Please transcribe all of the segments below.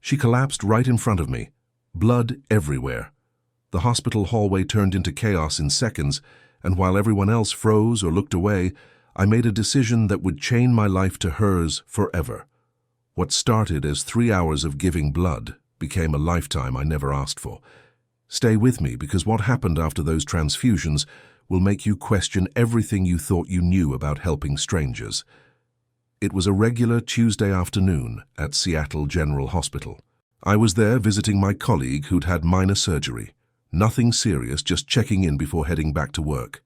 She collapsed right in front of me, blood everywhere. The hospital hallway turned into chaos in seconds, and while everyone else froze or looked away, I made a decision that would chain my life to hers forever. What started as 3 hours of giving blood became a lifetime I never asked for. Stay with me, because what happened after those transfusions will make you question everything you thought you knew about helping strangers. It was a regular Tuesday afternoon at Seattle General Hospital. I was there visiting my colleague who'd had minor surgery. Nothing serious, just checking in before heading back to work.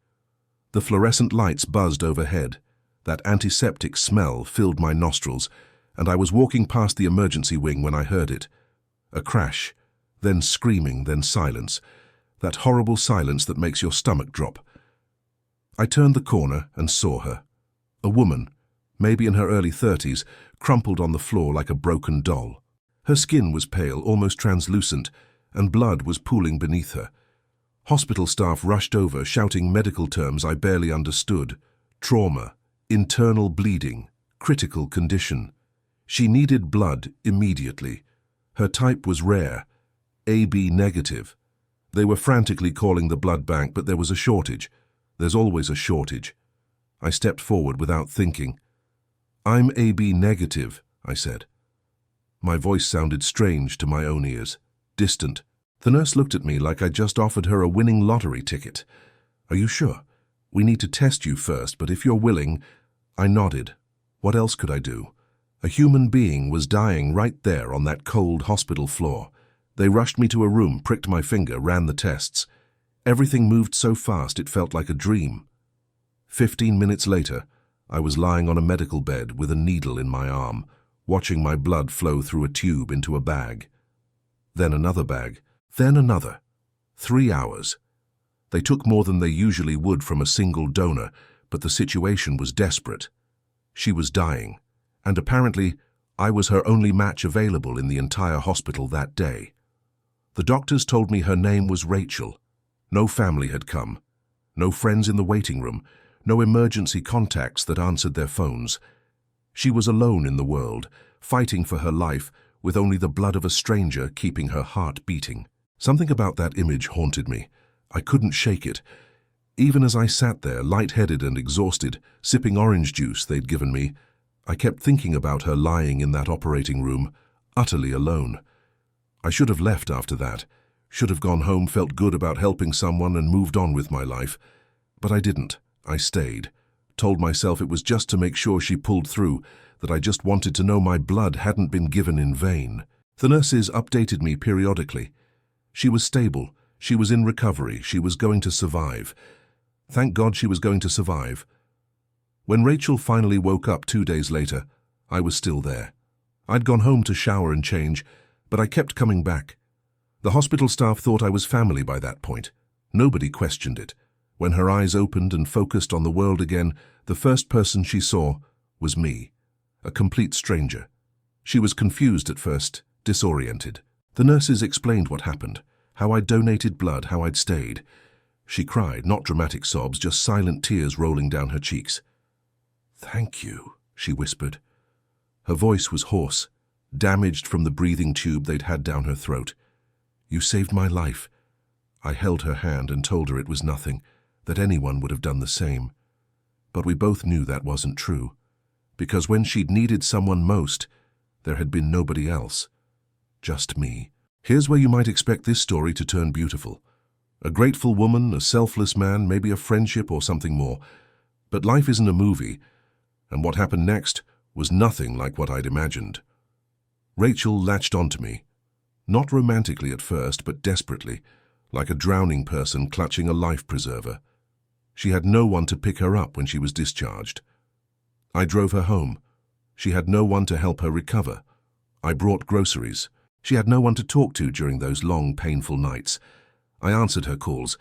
The fluorescent lights buzzed overhead. That antiseptic smell filled my nostrils, and I was walking past the emergency wing when I heard it. A crash, then screaming, then silence. That horrible silence that makes your stomach drop. I turned the corner and saw her. A woman, maybe in her early 30s, crumpled on the floor like a broken doll. Her skin was pale, almost translucent, and blood was pooling beneath her. Hospital staff rushed over, shouting medical terms I barely understood. Trauma, internal bleeding, critical condition. She needed blood immediately. Her type was rare, AB negative. They were frantically calling the blood bank, but there was a shortage. There's always a shortage. I stepped forward without thinking. "I'm AB negative," I said. My voice sounded strange to my own ears, distant. The nurse looked at me like I'd just offered her a winning lottery ticket. "Are you sure? We need to test you first, but if you're willing..." I nodded. What else could I do? A human being was dying right there on that cold hospital floor. They rushed me to a room, pricked my finger, ran the tests. Everything moved so fast it felt like a dream. 15 minutes later, I was lying on a medical bed with a needle in my arm, watching my blood flow through a tube into a bag. Then another bag, then another. 3 hours. They took more than they usually would from a single donor, but the situation was desperate. She was dying, and apparently I was her only match available in the entire hospital that day. The doctors told me her name was Rachel. No family had come, no friends in the waiting room, no emergency contacts that answered their phones. She was alone in the world, fighting for her life, with only the blood of a stranger keeping her heart beating. Something about that image haunted me. I couldn't shake it. Even as I sat there, lightheaded and exhausted, sipping orange juice they'd given me, I kept thinking about her lying in that operating room, utterly alone. I should have left after that, should have gone home, felt good about helping someone and moved on with my life. But I didn't. I stayed. Told myself it was just to make sure she pulled through, that I just wanted to know my blood hadn't been given in vain. The nurses updated me periodically. She was stable. She was in recovery. She was going to survive. Thank God she was going to survive. When Rachel finally woke up 2 days later, I was still there. I'd gone home to shower and change, but I kept coming back. The hospital staff thought I was family by that point. Nobody questioned it. When her eyes opened and focused on the world again, the first person she saw was me, a complete stranger. She was confused at first, disoriented. The nurses explained what happened, how I'd donated blood, how I'd stayed. She cried, not dramatic sobs, just silent tears rolling down her cheeks. "Thank you," she whispered. Her voice was hoarse, damaged from the breathing tube they'd had down her throat. "You saved my life." I held her hand and told her it was nothing, that anyone would have done the same. But we both knew that wasn't true, because when she'd needed someone most, there had been nobody else. Just me. Here's where you might expect this story to turn beautiful. A grateful woman, a selfless man, maybe a friendship or something more. But life isn't a movie, and what happened next was nothing like what I'd imagined. Rachel latched onto me, not romantically at first, but desperately, like a drowning person clutching a life preserver. She had no one to pick her up when she was discharged. I drove her home. She had no one to help her recover. I brought groceries. She had no one to talk to during those long, painful nights. I answered her calls.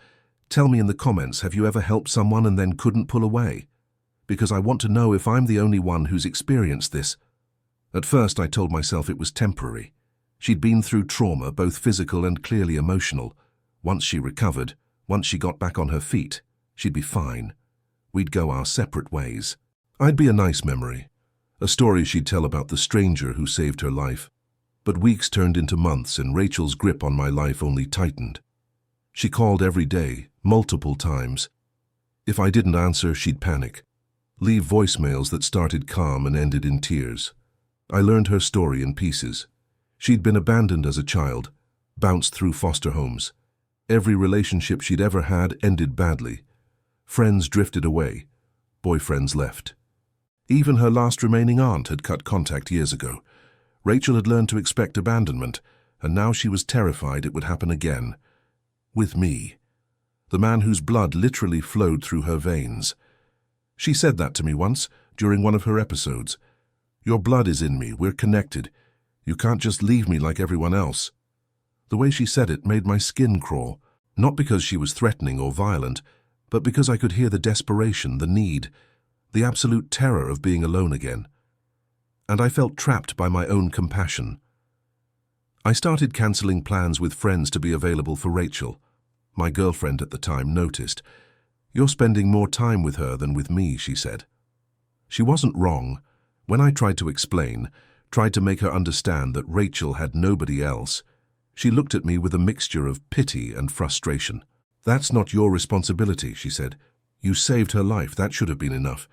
Tell me in the comments, have you ever helped someone and then couldn't pull away? Because I want to know if I'm the only one who's experienced this. At first, I told myself it was temporary. She'd been through trauma, both physical and clearly emotional. Once she recovered, once she got back on her feet, she'd be fine. We'd go our separate ways. I'd be a nice memory, a story she'd tell about the stranger who saved her life. But weeks turned into months and Rachel's grip on my life only tightened. She called every day, multiple times. If I didn't answer, she'd panic, leave voicemails that started calm and ended in tears. I learned her story in pieces. She'd been abandoned as a child, bounced through foster homes. Every relationship she'd ever had ended badly. Friends drifted away. Boyfriends left. Even her last remaining aunt had cut contact years ago. Rachel had learned to expect abandonment, and now she was terrified it would happen again. With me. The man whose blood literally flowed through her veins. She said that to me once, during one of her episodes. "Your blood is in me, we're connected. You can't just leave me like everyone else." The way she said it made my skin crawl, not because she was threatening or violent, but because I could hear the desperation, the need, the absolute terror of being alone again. And I felt trapped by my own compassion. I started cancelling plans with friends to be available for Rachel. My girlfriend at the time noticed. "You're spending more time with her than with me," she said. She wasn't wrong. When I tried to explain, tried to make her understand that Rachel had nobody else, she looked at me with a mixture of pity and frustration. "That's not your responsibility," she said. "You saved her life, that should have been enough."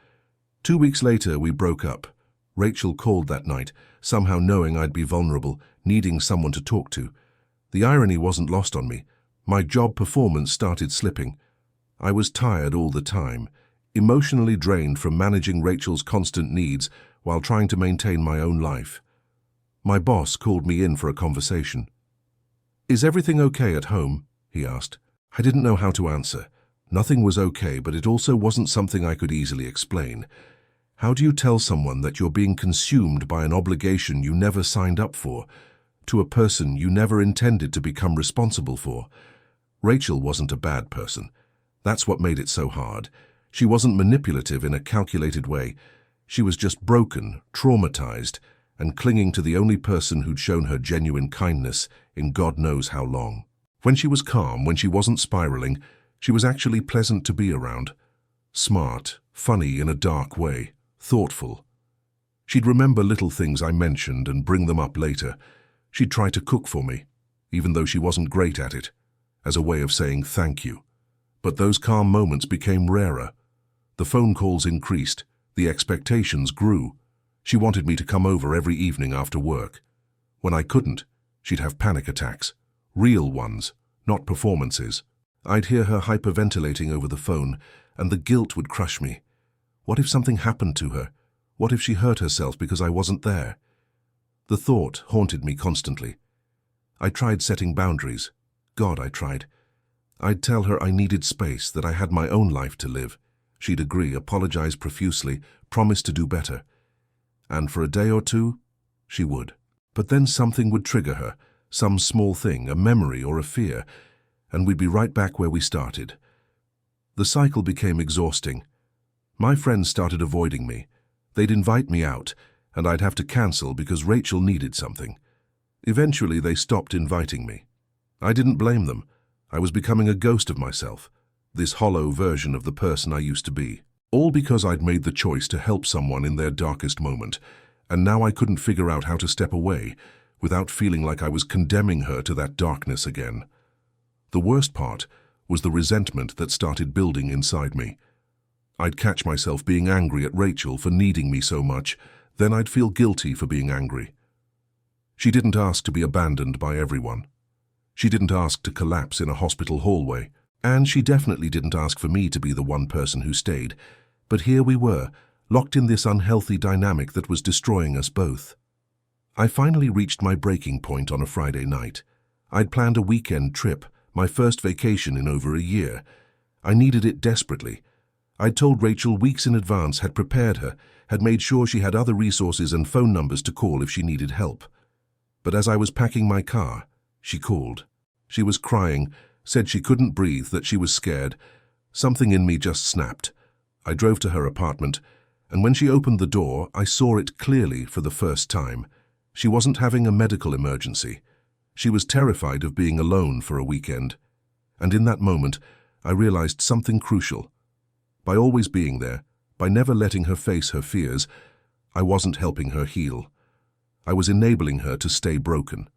2 weeks later, we broke up. Rachel called that night, somehow knowing I'd be vulnerable, needing someone to talk to. The irony wasn't lost on me. My job performance started slipping. I was tired all the time, emotionally drained from managing Rachel's constant needs while trying to maintain my own life. My boss called me in for a conversation. "Is everything okay at home?" he asked. I didn't know how to answer. Nothing was okay, but it also wasn't something I could easily explain. How do you tell someone that you're being consumed by an obligation you never signed up for, to a person you never intended to become responsible for? Rachel wasn't a bad person. That's what made it so hard. She wasn't manipulative in a calculated way. She was just broken, traumatized, and clinging to the only person who'd shown her genuine kindness in God knows how long. When she was calm, when she wasn't spiraling, she was actually pleasant to be around. Smart, funny in a dark way, thoughtful. She'd remember little things I mentioned and bring them up later. She'd try to cook for me, even though she wasn't great at it, as a way of saying thank you. But those calm moments became rarer. The phone calls increased, the expectations grew. She wanted me to come over every evening after work. When I couldn't, she'd have panic attacks. Real ones, not performances. I'd hear her hyperventilating over the phone, and the guilt would crush me. What if something happened to her? What if she hurt herself because I wasn't there? The thought haunted me constantly. I tried setting boundaries. God, I tried. I'd tell her I needed space, that I had my own life to live. She'd agree, apologize profusely, promise to do better. And for a day or two, she would. But then something would trigger her, some small thing, a memory or a fear, and we'd be right back where we started. The cycle became exhausting. My friends started avoiding me. They'd invite me out, and I'd have to cancel because Rachel needed something. Eventually, they stopped inviting me. I didn't blame them. I was becoming a ghost of myself, this hollow version of the person I used to be. All because I'd made the choice to help someone in their darkest moment, and now I couldn't figure out how to step away without feeling like I was condemning her to that darkness again. The worst part was the resentment that started building inside me. I'd catch myself being angry at Rachel for needing me so much, then I'd feel guilty for being angry. She didn't ask to be abandoned by everyone. She didn't ask to collapse in a hospital hallway, and she definitely didn't ask for me to be the one person who stayed. But here we were, locked in this unhealthy dynamic that was destroying us both. I finally reached my breaking point on a Friday night. I'd planned a weekend trip, my first vacation in over a year. I needed it desperately. I'd told Rachel weeks in advance, had prepared her, had made sure she had other resources and phone numbers to call if she needed help. But as I was packing my car, she called. She was crying, said she couldn't breathe, that she was scared. Something in me just snapped. I drove to her apartment, and when she opened the door, I saw it clearly for the first time. She wasn't having a medical emergency. She was terrified of being alone for a weekend. And in that moment, I realized something crucial. By always being there, by never letting her face her fears, I wasn't helping her heal. I was enabling her to stay broken.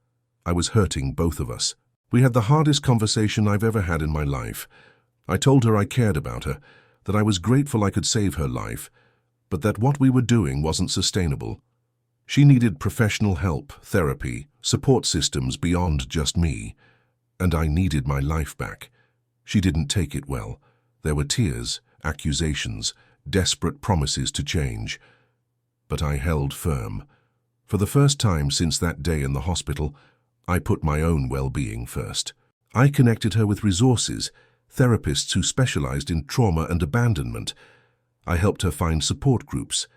I was hurting both of us. We had the hardest conversation I've ever had in my life. I told her I cared about her, that I was grateful I could save her life, but that what we were doing wasn't sustainable. She needed professional help, therapy, support systems beyond just me, and I needed my life back. She didn't take it well. There were tears, accusations, desperate promises to change. But I held firm. For the first time since that day in the hospital, I put my own well-being first. I connected her with resources, therapists who specialized in trauma and abandonment. I helped her find support groups.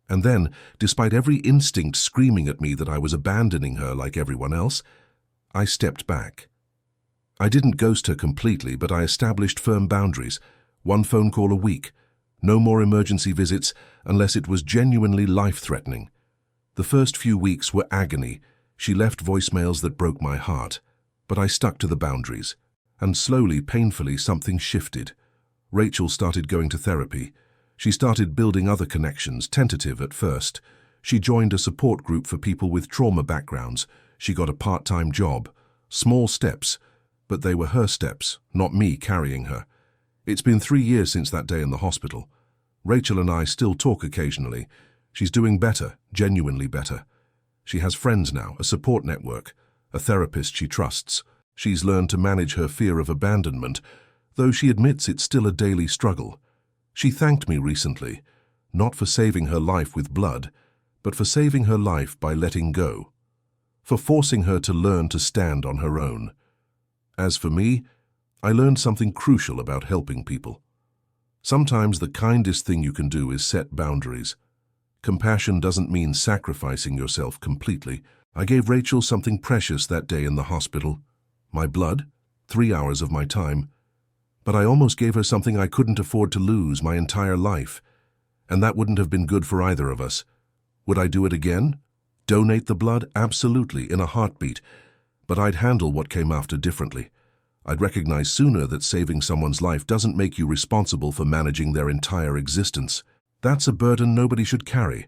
And then, despite every instinct screaming at me that I was abandoning her like everyone else, I stepped back. I didn't ghost her completely, but I established firm boundaries. 1 phone call a week. No more emergency visits unless it was genuinely life-threatening. The first few weeks were agony. She left voicemails that broke my heart. But I stuck to the boundaries. And slowly, painfully, something shifted. Rachel started going to therapy. She started building other connections, tentative at first. She joined a support group for people with trauma backgrounds. She got a part-time job. Small steps, but they were her steps, not me carrying her. It's been 3 years since that day in the hospital. Rachel and I still talk occasionally. She's doing better, genuinely better. She has friends now, a support network, a therapist she trusts. She's learned to manage her fear of abandonment, though she admits it's still a daily struggle. She thanked me recently, not for saving her life with blood, but for saving her life by letting go, for forcing her to learn to stand on her own. As for me, I learned something crucial about helping people. Sometimes the kindest thing you can do is set boundaries. Compassion doesn't mean sacrificing yourself completely. I gave Rachel something precious that day in the hospital. My blood, 3 hours of my time. But I almost gave her something I couldn't afford to lose, my entire life. And that wouldn't have been good for either of us. Would I do it again? Donate the blood? Absolutely, in a heartbeat. But I'd handle what came after differently. I'd recognize sooner that saving someone's life doesn't make you responsible for managing their entire existence. That's a burden nobody should carry,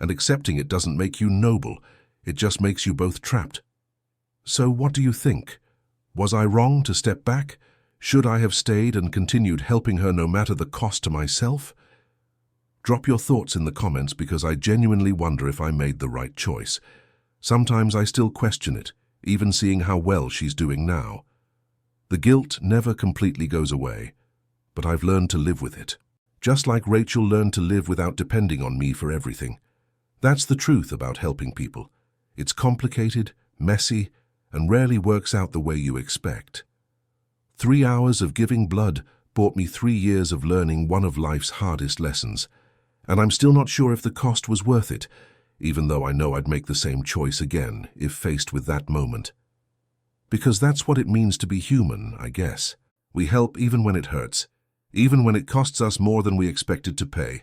and accepting it doesn't make you noble. It just makes you both trapped. So what do you think? Was I wrong to step back? Should I have stayed and continued helping her no matter the cost to myself? Drop your thoughts in the comments because I genuinely wonder if I made the right choice. Sometimes I still question it, even seeing how well she's doing now. The guilt never completely goes away, but I've learned to live with it. Just like Rachel learned to live without depending on me for everything. That's the truth about helping people. It's complicated, messy, and rarely works out the way you expect. 3 hours of giving blood bought me 3 years of learning one of life's hardest lessons. And I'm still not sure if the cost was worth it, even though I know I'd make the same choice again if faced with that moment. Because that's what it means to be human, I guess. We help even when it hurts, even when it costs us more than we expected to pay.